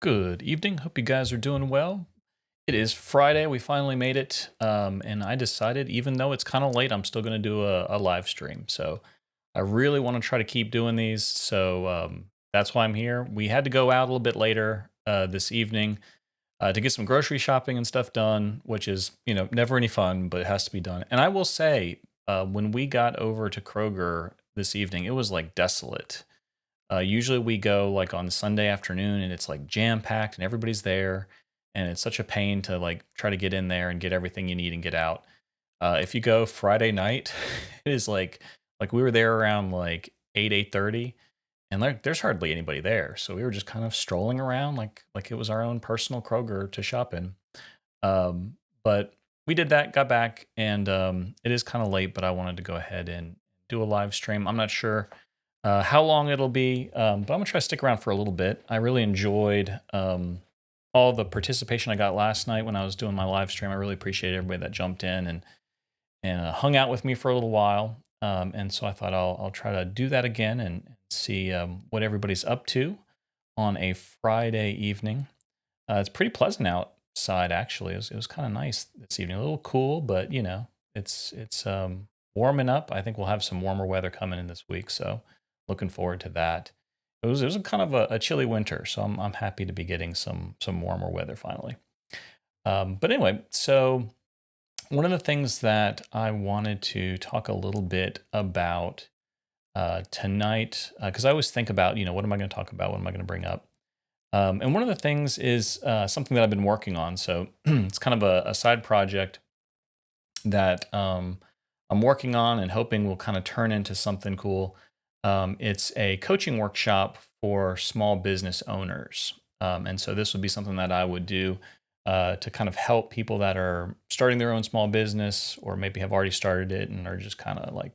Good evening. Hope you guys are doing well. It is Friday. We finally made it. And I decided, even though it's kind of late, I'm still going to do a live stream. So I really want to try to keep doing these. So that's why I'm here. We had to go out a little bit later this evening to get some grocery shopping and stuff done, which is, never any fun, but it has to be done. And I will say, when we got over to Kroger this evening, it was like desolate. Usually we go like on Sunday afternoon and it's like jam packed and everybody's there. And it's such a pain to like try to get in there and get everything you need and get out. If you go Friday night, it is like we were there around like 8:30, and there's hardly anybody there. So we were just kind of strolling around like it was our own personal Kroger to shop in. But we did that, got back, and it is kind of late, but I wanted to go ahead and do a live stream. I'm not sure how long it'll be, but I'm gonna try to stick around for a little bit. I really enjoyed all the participation I got last night when I was doing my live stream. I really appreciate everybody that jumped in and hung out with me for a little while. And so I thought I'll try to do that again and see what everybody's up to on a Friday evening. It's pretty pleasant outside, actually. It was kind of nice this evening. A little cool, but it's warming up. I think we'll have some warmer weather coming in this week, so looking forward to that. It was a kind of a chilly winter, so I'm happy to be getting some warmer weather finally. But anyway, so one of the things that I wanted to talk a little bit about tonight, because I always think about, what am I going to talk about? What am I going to bring up? And one of the things is something that I've been working on. So it's kind of a side project that I'm working on and hoping will kind of turn into something cool. It's a coaching workshop for small business owners. And so this would be something that I would do to kind of help people that are starting their own small business or maybe have already started it and are just kind of like,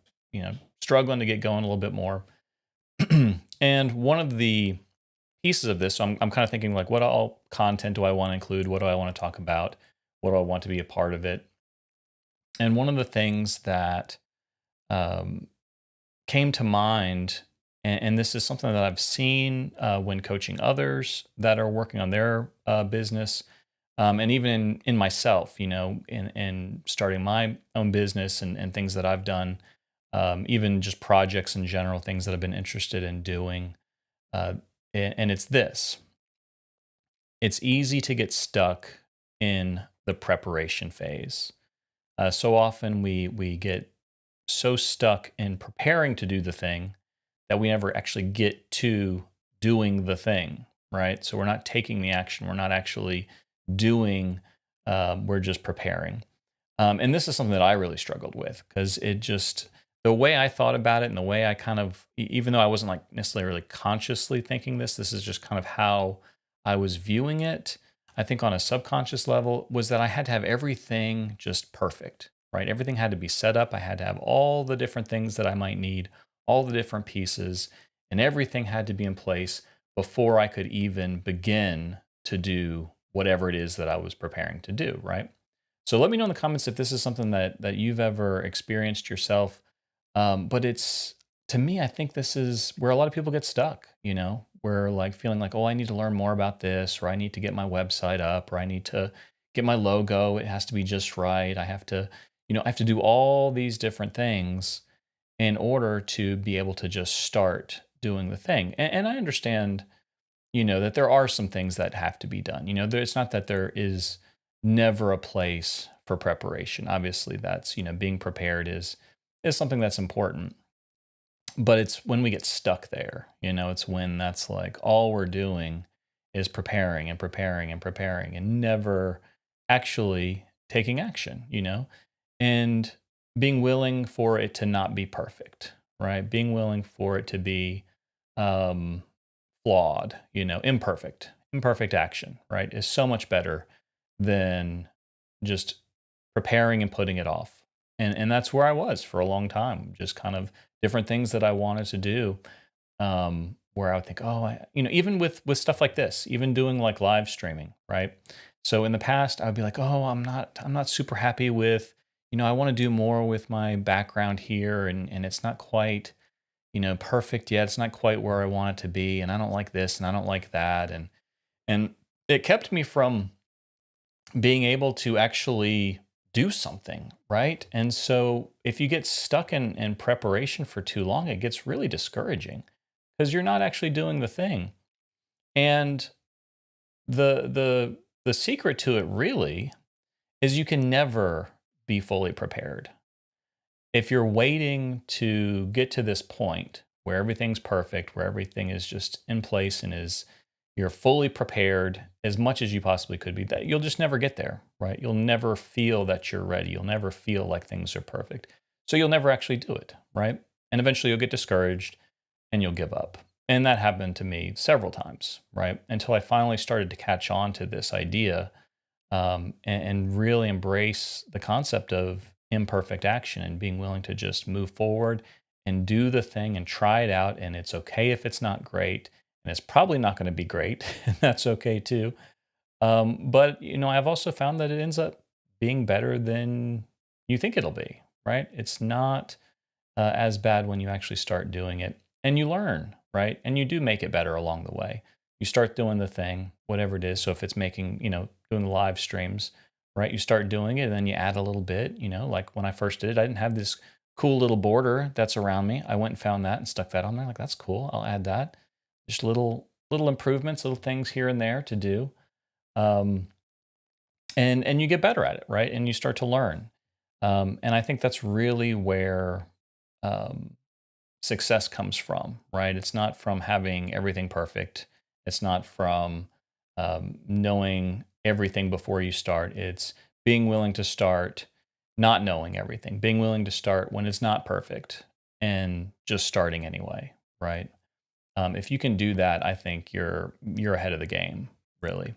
struggling to get going a little bit more. And one of the pieces of this, so I'm kind of thinking like, what all content do I want to include? What do I want to talk about? What do I want to be a part of it? And one of the things that um, came to mind, and this is something that I've seen when coaching others that are working on their business, and even in myself, in starting my own business and things that I've done, even just projects in general, things that I've been interested in doing. Uh, and it's this: it's easy to get stuck in the preparation phase. So often we get so stuck in preparing to do the thing that we never actually get to doing the thing, right? So we're not taking the action. We're not actually doing. We're just preparing. And this is something that I really struggled with because it just the way I thought about it and the way I kind of, even though I wasn't like necessarily consciously thinking this is just kind of how I was viewing it. I think on a subconscious level was that I had to have everything just perfect, right? Everything had to be set up. I had to have all the different things that I might need, all the different pieces, and everything had to be in place before I could even begin to do whatever it is that I was preparing to do, right? So let me know in the comments if this is something that you've ever experienced yourself. But it's to me, I think this is where a lot of people get stuck. Where like feeling like, oh, I need to learn more about this, or I need to get my website up, or I need to get my logo. It has to be just right. I have to do all these different things in order to be able to just start doing the thing. And I understand, that there are some things that have to be done. It's not that there is never a place for preparation. Obviously, that's, being prepared is something that's important. But it's when we get stuck there, it's when that's like all we're doing is preparing and preparing and preparing and never actually taking action, and being willing for it to not be perfect, right? Being willing for it to be um, flawed, imperfect action, right? Is so much better than just preparing and putting it off. And that's where I was for a long time, just kind of different things that I wanted to do. Where I would think, oh, even with stuff like this, even doing like live streaming, right? So in the past, I would be like, oh, I'm not super happy with, I want to do more with my background here, and it's not quite, perfect yet. It's not quite where I want it to be, and I don't like this, and I don't like that, And it kept me from being able to actually do something, right? And so if you get stuck in preparation for too long, it gets really discouraging because you're not actually doing the thing. And the secret to it really is you can never be fully prepared. If you're waiting to get to this point where everything's perfect, where everything is just in place and is you're fully prepared as much as you possibly could be, that you'll just never get there, right? You'll never feel that you're ready. You'll never feel like things are perfect. So you'll never actually do it, right? And eventually you'll get discouraged and you'll give up. And that happened to me several times, right? Until I finally started to catch on to this idea and really embrace the concept of imperfect action and being willing to just move forward and do the thing and try it out. And it's okay if it's not great, and it's probably not going to be great, and that's okay too. But I've also found that it ends up being better than you think it'll be. Right? It's not as bad when you actually start doing it, and you learn, right? And you do make it better along the way. You start doing the thing, whatever it is. So if it's making, doing the live streams, right? You start doing it and then you add a little bit, like when I first did it, I didn't have this cool little border that's around me. I went and found that and stuck that on there. Like, that's cool. I'll add that. Just little improvements, little things here and there to do. Um, and you get better at it, right? And you start to learn. And I think that's really where um, success comes from, right? It's not from having everything perfect. It's not from knowing everything before you start. It's being willing to start not knowing everything, being willing to start when it's not perfect and just starting anyway, right? If you can do that, I think you're ahead of the game, really.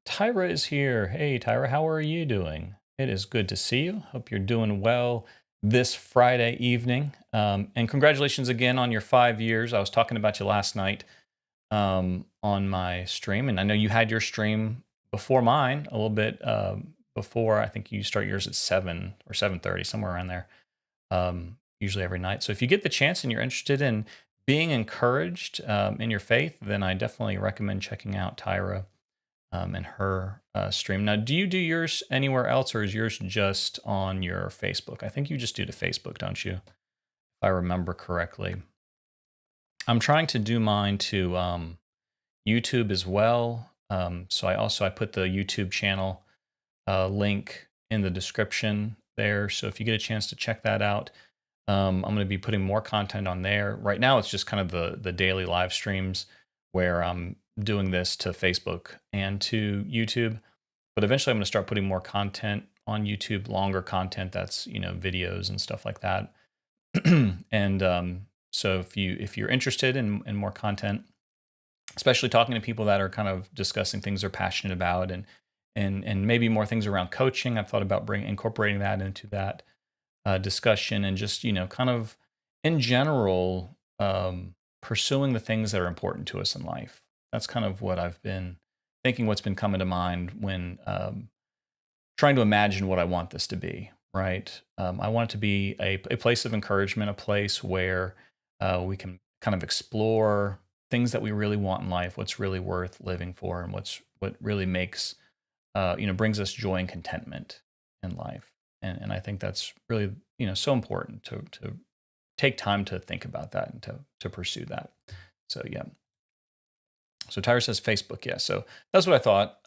Tyra is here. Hey, Tyra, how are you doing? It is good to see you. Hope you're doing well this Friday evening. And congratulations again on your 5 years. I was talking about you last night on my stream, and I know you had your stream before mine a little bit before. I think you start yours at 7 or 7:30, somewhere around there. Usually every night. So if you get the chance and you're interested in being encouraged in your faith, then I definitely recommend checking out Tyra and her stream. Now, do you do yours anywhere else, or is yours just on your Facebook? I think you just do to Facebook, don't you? If I remember correctly. I'm trying to do mine to YouTube as well. So I put the YouTube channel link in the description there. So if you get a chance to check that out, I'm going to be putting more content on there. Right now, it's just kind of the daily live streams where I'm doing this to Facebook and to YouTube. But eventually, I'm going to start putting more content on YouTube, longer content that's videos and stuff like that. And so if you're interested in more content, especially talking to people that are kind of discussing things they're passionate about and maybe more things around coaching, I've thought about incorporating that into that discussion, and just kind of in general pursuing the things that are important to us in life. That's kind of what I've been thinking, what's been coming to mind when trying to imagine what I want this to be, right? I want it to be a place of encouragement, a place where we can kind of explore things that we really want in life, what's really worth living for, and what really makes brings us joy and contentment in life. And I think that's really so important to take time to think about that and to pursue that. So yeah. So Tyra says Facebook, yeah. So that's what I thought.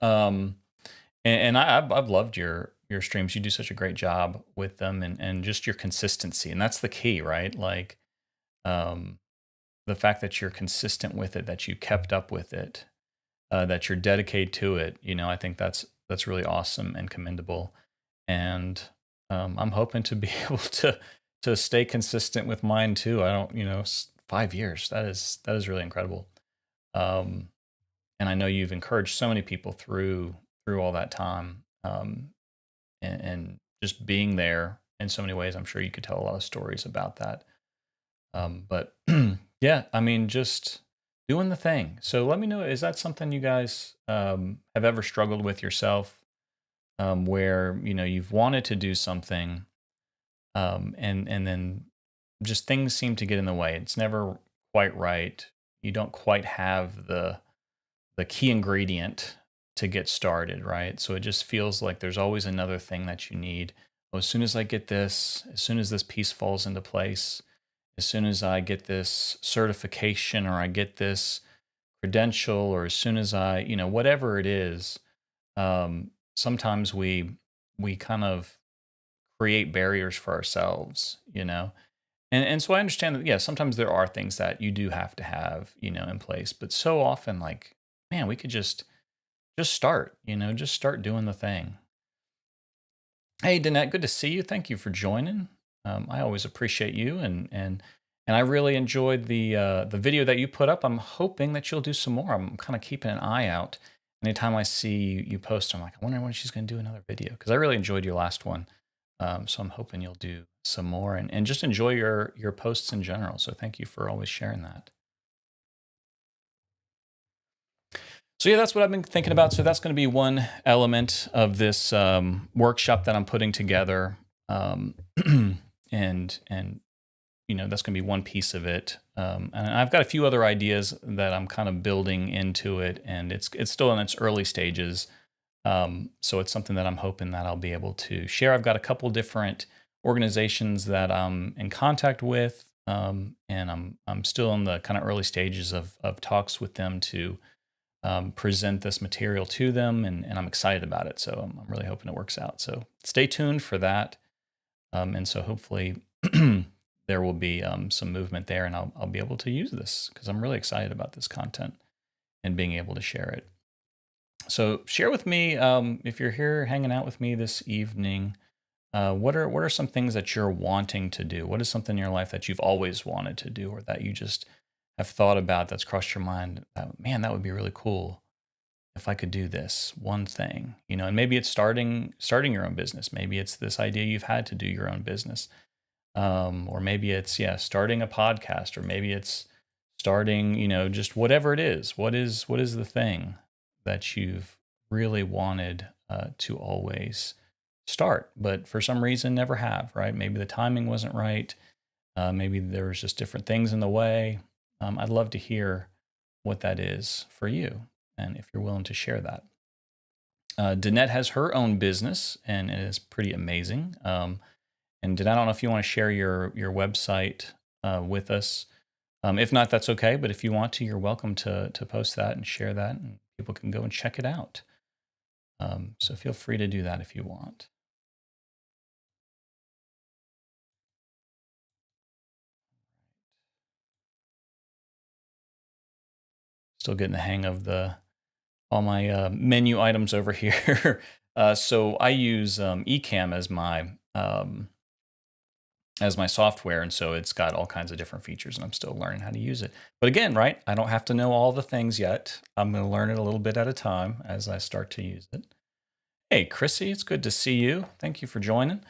I've loved your streams. You do such a great job with them, and just your consistency, and that's the key, right? Like um, the fact that you're consistent with it, that you kept up with it, that you're dedicated to it. I think that's really awesome and commendable. And I'm hoping to be able to stay consistent with mine too. I don't, 5 years. That is really incredible. Um, and I know you've encouraged so many people through all that time, and just being there in so many ways. I'm sure you could tell a lot of stories about that. But yeah, I mean, just doing the thing. So let me know, is that something you guys have ever struggled with yourself, where you've wanted to do something, and then just things seem to get in the way. It's never quite right. You don't quite have the key ingredient to get started, right? So it just feels like there's always another thing that you need. Oh, as soon as I get this, as soon as this piece falls into place, as soon as I get this certification or I get this credential, or as soon as I, whatever it is, sometimes we kind of create barriers for ourselves, and so I understand that, yeah, sometimes there are things that you do have to have, in place, but so often, like, man, we could just start, just start doing the thing. Hey, Danette, good to see you. Thank you for joining. I always appreciate you, and I really enjoyed the video that you put up. I'm hoping that you'll do some more. I'm kind of keeping an eye out. Anytime I see you post, I'm like, I wonder when she's going to do another video, because I really enjoyed your last one. So I'm hoping you'll do some more, and just enjoy your posts in general. So thank you for always sharing that. So yeah, that's what I've been thinking about. So that's going to be one element of this workshop that I'm putting together, and that's going to be one piece of it. And I've got a few other ideas that I'm kind of building into it, and it's still in its early stages. So it's something that I'm hoping that I'll be able to share. I've got a couple different organizations that I'm in contact with, and I'm still in the kind of early stages of talks with them to present this material to them, and I'm excited about it. So I'm really hoping it works out. So stay tuned for that. And so hopefully there will be some movement there, and I'll be able to use this, because I'm really excited about this content and being able to share it. So share with me, if you're here hanging out with me this evening, what are some things that you're wanting to do? What is something in your life that you've always wanted to do, or that you just have thought about, that's crossed your mind? Man, that would be really cool if I could do this one thing, and maybe it's starting your own business. Maybe it's this idea you've had to do your own business. Or maybe it's, yeah, starting a podcast, or maybe it's starting, just whatever it is. What is the thing that you've really wanted to always start, but for some reason never have, right? Maybe the timing wasn't right. Maybe there was just different things in the way. I'd love to hear what that is for you, and if you're willing to share that. Danette has her own business, and it is pretty amazing. And I don't know if you want to share your website with us. If not, that's okay. But if you want to, you're welcome to post that and share that, and people can go and check it out. So feel free to do that if you want. Still getting the hang of all my menu items over here. So I use Ecamm as my software, and so it's got all kinds of different features, and I'm still learning how to use it. But again, right, I don't have to know all the things yet. I'm going to learn it a little bit at a time as I start to use it. Hey, Chrissy, it's good to see you. Thank you for joining.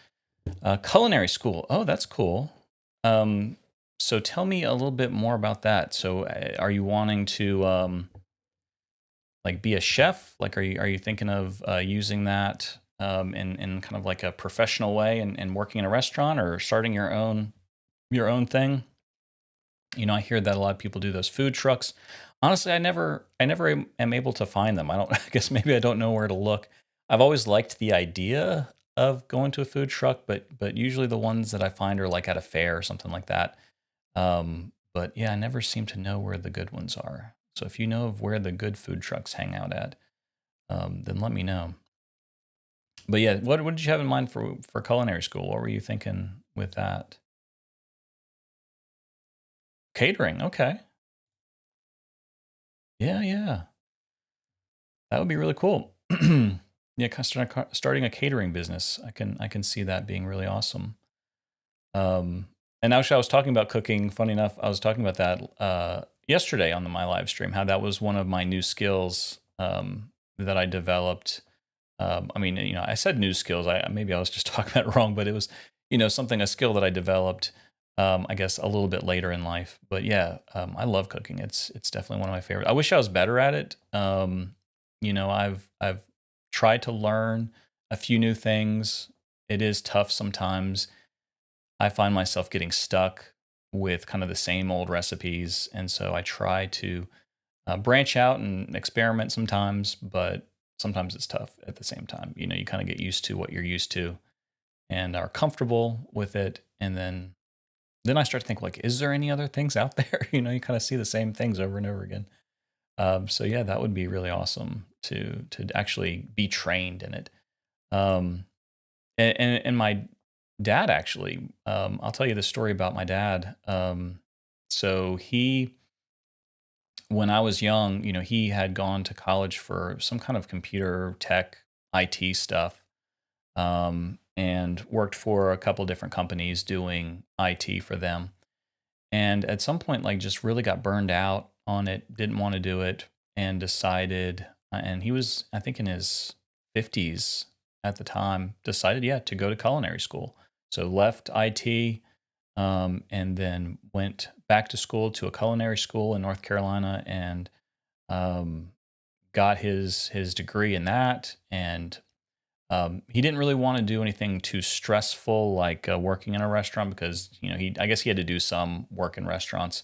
Culinary school. Oh, that's cool. So tell me a little bit more about that. So are you wanting to like be a chef? Like, are you thinking of using that in kind of like a professional way, and working in a restaurant, or starting your own thing? I hear that a lot of people do those food trucks. Honestly, I never am able to find them. I don't. I guess maybe I don't know where to look. I've always liked the idea of going to a food truck, but usually the ones that I find are like at a fair or something like that. But yeah, I never seem to know where the good ones are. So if you know of where the good food trucks hang out at, then let me know. But yeah, what did you have in mind for culinary school? What were you thinking with that? Catering, okay. Yeah, yeah. That would be really cool. Yeah, starting a catering business. I can see that being really awesome. And actually, I was talking about cooking. Funny enough, I was talking about that yesterday on my live stream. How that was one of my new skills that I developed. I mean, I said new skills. Maybe I was just talking about it wrong, but it was, a skill that I developed. I guess a little bit later in life. But yeah, I love cooking. It's definitely one of my favorite. I wish I was better at it. I've tried to learn a few new things. It is tough sometimes. I find myself getting stuck with kind of the same old recipes, and so I try to branch out and experiment sometimes, but sometimes it's tough at the same time. You kind of get used to what you're used to and are comfortable with it. And then I start to think like, is there any other things out there? You kind of see the same things over and over again. So yeah, that would be really awesome to actually be trained in it. Um, and my dad actually, I'll tell you the story about my dad. So when I was young, he had gone to college for some kind of computer tech IT stuff, and worked for a couple different companies doing IT for them. And at some point, like, just really got burned out on it, didn't want to do it, and decided, and he was, I think, in his 50s at the time, decided, yeah, to go to culinary school. So left IT, and then went back to school to a culinary school in North Carolina, and um, got his degree in that. And he didn't really want to do anything too stressful, like working in a restaurant, because I guess he had to do some work in restaurants,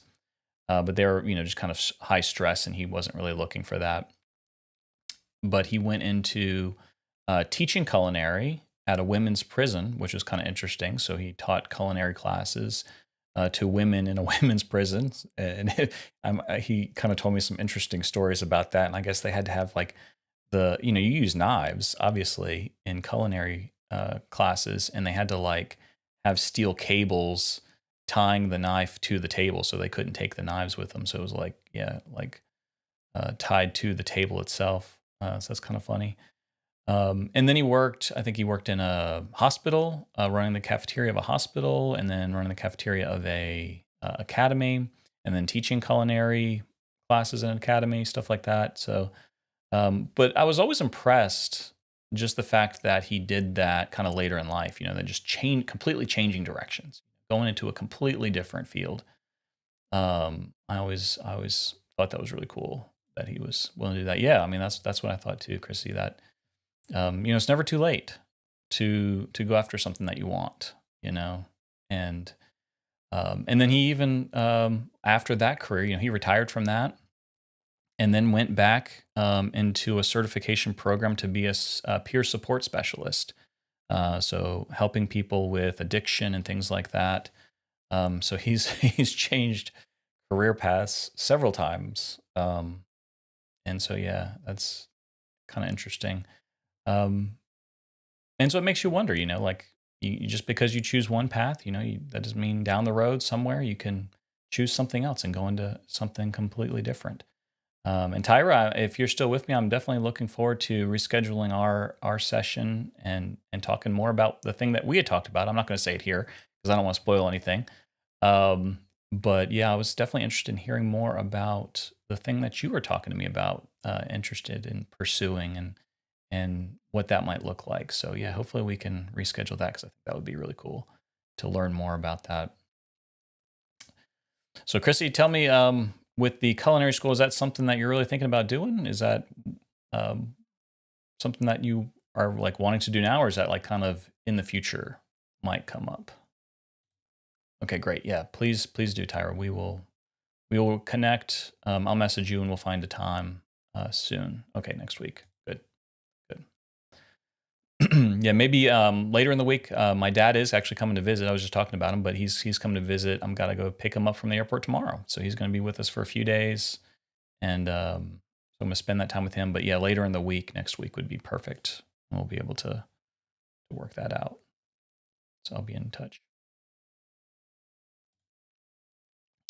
but they were just kind of high stress, and he wasn't really looking for that. But he went into teaching culinary at a women's prison, which was kind of interesting. So he taught culinary classes to women in a women's prison, and he kind of told me some interesting stories about that. And I guess they had to have like you use knives obviously in culinary classes, and they had to like have steel cables tying the knife to the table so they couldn't take the knives with them. So it was like, yeah, like tied to the table itself. So that's kind of funny. And then I think he worked in a hospital, running the cafeteria of a hospital, and then running the cafeteria of a academy, and then teaching culinary classes in an academy, stuff like that. So, but I was always impressed just the fact that he did that kind of later in life, that just completely changing directions, going into a completely different field. I always thought that was really cool that he was willing to do that. Yeah, I mean that's what I thought too, Chrissy. That it's never too late to go after something that you want, and and then he even after that career, he retired from that, and then went back into a certification program to be a peer support specialist. So helping people with addiction and things like that. So he's he's changed career paths several times. And so yeah, that's kind of interesting. Um, and so it makes you wonder, like just because you choose one path, that doesn't mean down the road somewhere you can choose something else and go into something completely different. And Tyra, if you're still with me, I'm definitely looking forward to rescheduling our session and talking more about the thing that we had talked about. I'm not going to say it here because I don't want to spoil anything. But yeah, I was definitely interested in hearing more about the thing that you were talking to me about, interested in pursuing and what that might look like. So yeah, hopefully we can reschedule that because I think that would be really cool to learn more about that. So Chrissy, tell me, with the culinary school, is that something that you're really thinking about doing? Is that um, something that you are like wanting to do now, or is that like kind of in the future might come up? Okay, great. Yeah, please do, Tyra. We will connect. I'll message you and we'll find a time soon. Okay, next week. Good, good. Yeah, maybe later in the week. My dad is actually coming to visit. I was just talking about him, but he's coming to visit. I'm gotta go pick him up from the airport tomorrow, so he's going to be with us for a few days, and so I'm going to spend that time with him. But yeah, later in the week, next week would be perfect. We'll be able to work that out. So I'll be in touch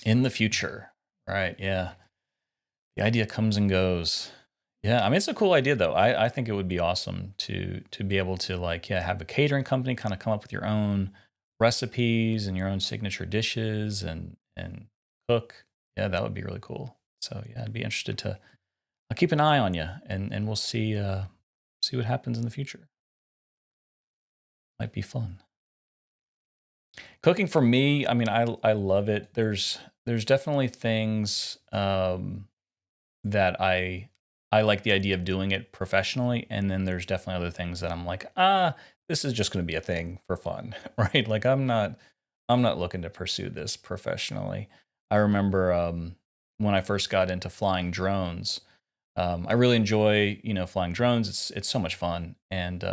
in the future. Right? Yeah, the idea comes and goes. Yeah, I mean it's a cool idea though. I think it would be awesome to be able to like, yeah, have a catering company, kind of come up with your own recipes and your own signature dishes and cook. Yeah, that would be really cool. So yeah, I'd be interested to. I'll keep an eye on you, and we'll see what happens in the future. Might be fun. Cooking for me, I mean, I love it. There's definitely things that I like the idea of doing it professionally, and then there's definitely other things that I'm like, this is just going to be a thing for fun, right? Like I'm not looking to pursue this professionally. I remember when I first got into flying drones. I really enjoy, flying drones. It's so much fun, and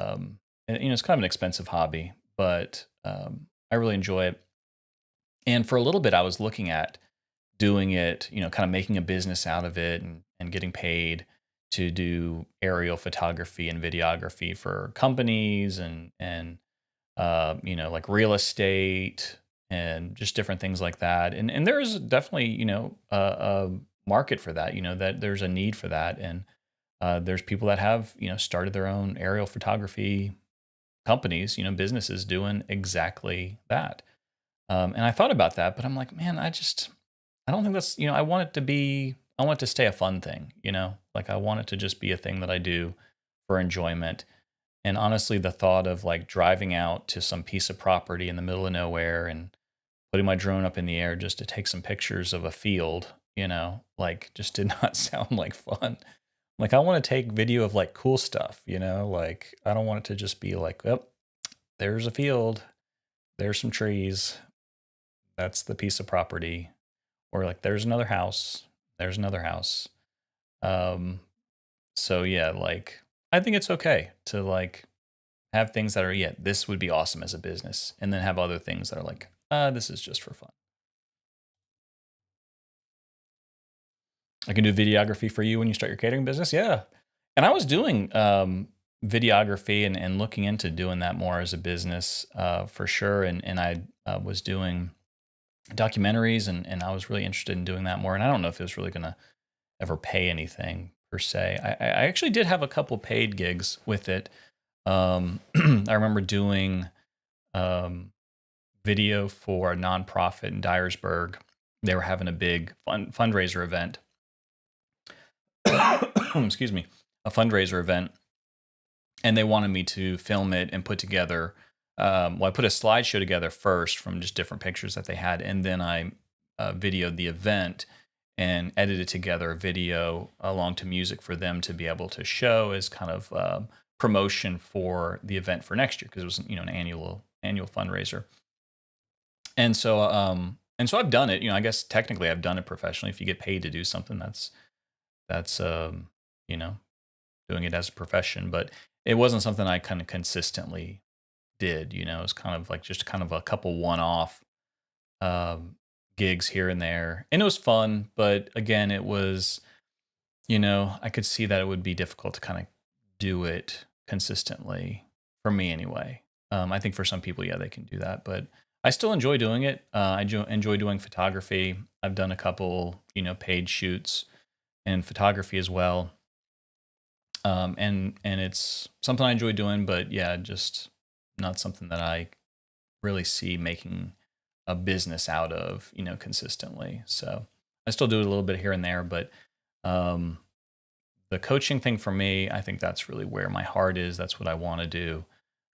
it's kind of an expensive hobby, but I really enjoy it. And for a little bit, I was looking at doing it, kind of making a business out of it, and getting paid to do aerial photography and videography for companies, and like real estate and just different things like that. And there's definitely, a market for that, that there's a need for that. And there's people that have, started their own aerial photography companies, businesses doing exactly that. And I thought about that, but I'm like, man, I don't think that's, I want it to stay a fun thing, like I want it to just be a thing that I do for enjoyment. And honestly, the thought of like driving out to some piece of property in the middle of nowhere and putting my drone up in the air just to take some pictures of a field, like just did not sound like fun. Like I want to take video of like cool stuff, like I don't want it to just be like, oh, there's a field, there's some trees, that's the piece of property, or like there's another house, there's another house. Um, so yeah, like I think it's okay to like have things that are, yeah, this would be awesome as a business, and then have other things that are like, this is just for fun. I can do videography for you when you start your catering business. Yeah. And I was doing videography, and looking into doing that more as a business for sure. And I was doing documentaries, and I was really interested in doing that more. And I don't know if it was really going to ever pay anything per se. I actually did have a couple paid gigs with it. I remember doing um, video for a nonprofit in Dyersburg. They were having a big fundraiser event. Excuse me, a fundraiser event, and they wanted me to film it and put together. Well, I put a slideshow together first from just different pictures that they had, and then I videoed the event and edited together a video along to music for them to be able to show as kind of promotion for the event for next year, because it was an annual fundraiser. And so I've done it. I guess technically I've done it professionally. If you get paid to do something, that's you know doing it as a profession. But it wasn't something I kind of consistently did. It was kind of like just kind of a couple one-off um, gigs here and there, and it was fun. But again, it was, I could see that it would be difficult to kind of do it consistently for me anyway. I think for some people, yeah, they can do that, but I still enjoy doing it. Enjoy doing photography. I've done a couple, paid shoots in photography as well. And it's something I enjoy doing, but yeah, just not something that I really see making a business out of, consistently. So I still do it a little bit here and there, but um, the coaching thing for me, I think that's really where my heart is. That's what I want to do.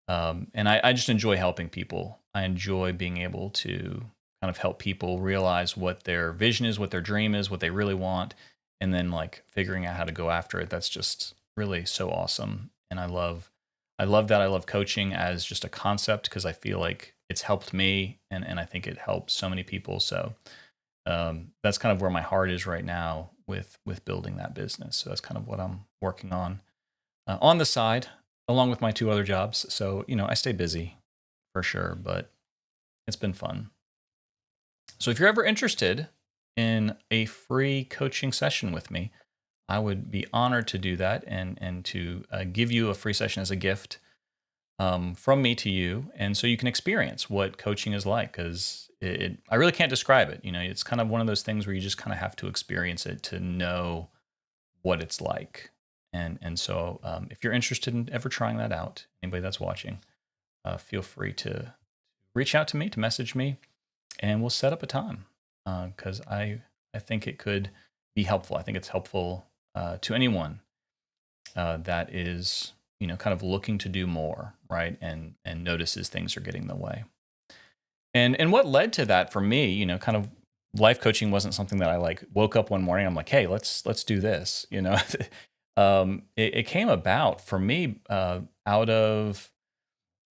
And I just enjoy helping people. I enjoy being able to kind of help people realize what their vision is, what their dream is, what they really want, and then like figuring out how to go after it. That's just really so awesome. And I love that. I love coaching as just a concept because I feel like it's helped me, and I think it helps so many people. So that's kind of where my heart is right now with building that business. So that's kind of what I'm working on the side, along with my two other jobs. So I stay busy for sure, but it's been fun. So if you're ever interested in a free coaching session with me, I would be honored to do that, and to give you a free session as a gift from me to you, and so you can experience what coaching is like. Because I really can't describe it. It's kind of one of those things where you just kind of have to experience it to know what it's like. And so if you're interested in ever trying that out, anybody that's watching, feel free to reach out to me, to message me, and we'll set up a time, because I think it could be helpful. I think it's helpful to anyone that is kind of looking to do more, right, and notices things are getting in the way. And what led to that for me, kind of life coaching wasn't something that I like woke up one morning. I'm like, hey, let's do this. It came about for me out of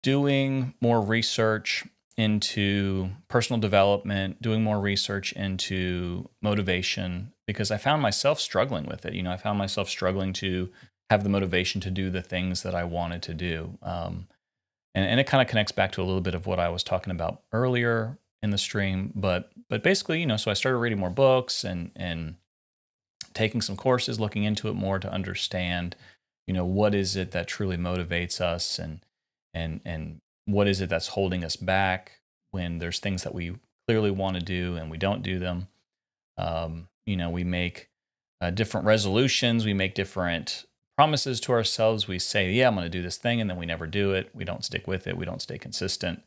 doing more research into personal development, doing more research into motivation, because I found myself struggling with it. I found myself struggling to have the motivation to do the things that I wanted to do. And it kind of connects back to a little bit of what I was talking about earlier in the stream. But basically, so I started reading more books and taking some courses, looking into it more to understand, what is it that truly motivates us, and what is it that's holding us back when there's things that we clearly want to do and we don't do them. We make different resolutions, we make different promises to ourselves. We say, yeah, I'm going to do this thing, and then we never do it. We don't stick with it. We don't stay consistent.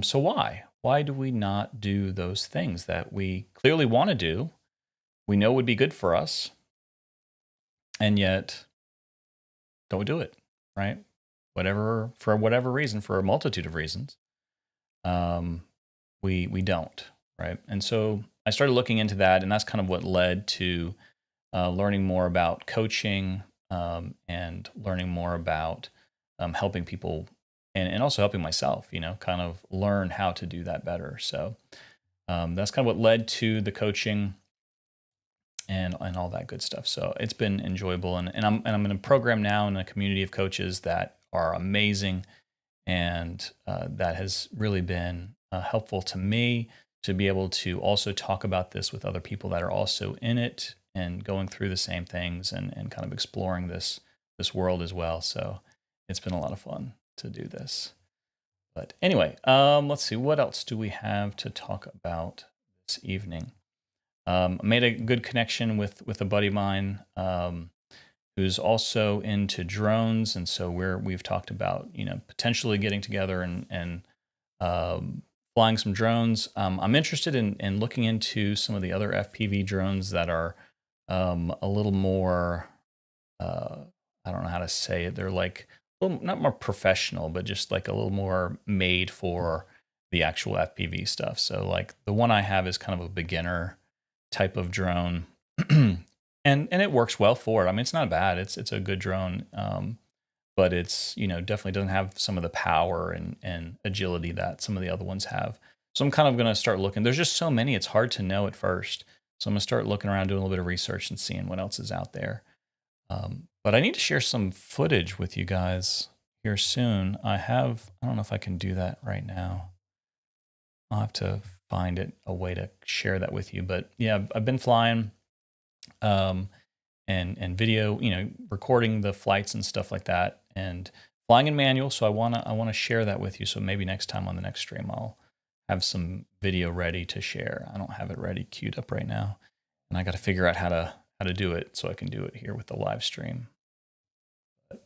So why? Why do we not do those things that we clearly want to do, we know would be good for us, and yet don't do it, right? For whatever reason, for a multitude of reasons, we don't, right? And so I started looking into that, and that's kind of what led to learning more about coaching, and learning more about helping people, and also helping myself, kind of learn how to do that better. So that's kind of what led to the coaching and all that good stuff. So it's been enjoyable, and I'm in a program now in a community of coaches that are amazing, and that has really been helpful to me to be able to also talk about this with other people that are also in it and going through the same things, and kind of exploring this world as well. So it's been a lot of fun to do this. But anyway, let's see, what else do we have to talk about this evening? I made a good connection with a buddy of mine who's also into drones, and so we've talked about potentially getting together and flying some drones. I'm interested in looking into some of the other FPV drones that are a little more, I don't know how to say it. They're like not more professional, but just like a little more made for the actual FPV stuff. So like the one I have is kind of a beginner type of drone, and it works well for it. I mean, it's not bad. It's a good drone, but it's definitely doesn't have some of the power and agility that some of the other ones have. So I'm kind of going to start looking. There's just so many, it's hard to know at first. So I'm going to start looking around, doing a little bit of research and seeing what else is out there. But I need to share some footage with you guys here soon. I don't know if I can do that right now. I'll have to find a way to share that with you. But yeah, I've been flying, and video, recording the flights and stuff like that, and flying in manual. So I wanna share that with you. So maybe next time on the next stream, I'll have some video ready to share. I don't have it ready queued up right now, and I got to figure out how to do it so I can do it here with the live stream. But,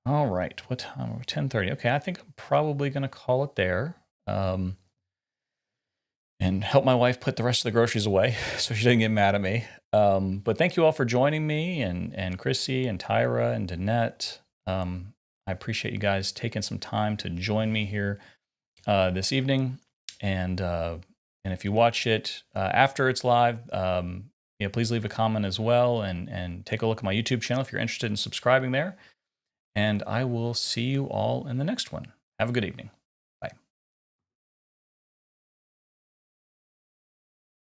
all right, what time? 10:30. Okay, I think I'm probably gonna call it there. And help my wife put the rest of the groceries away so she doesn't get mad at me. But thank you all for joining me, and Chrissy and Tyra and Danette. I appreciate you guys taking some time to join me here this evening. And if you watch it after it's live, please leave a comment as well, and take a look at my YouTube channel if you're interested in subscribing there. And I will see you all in the next one. Have a good evening.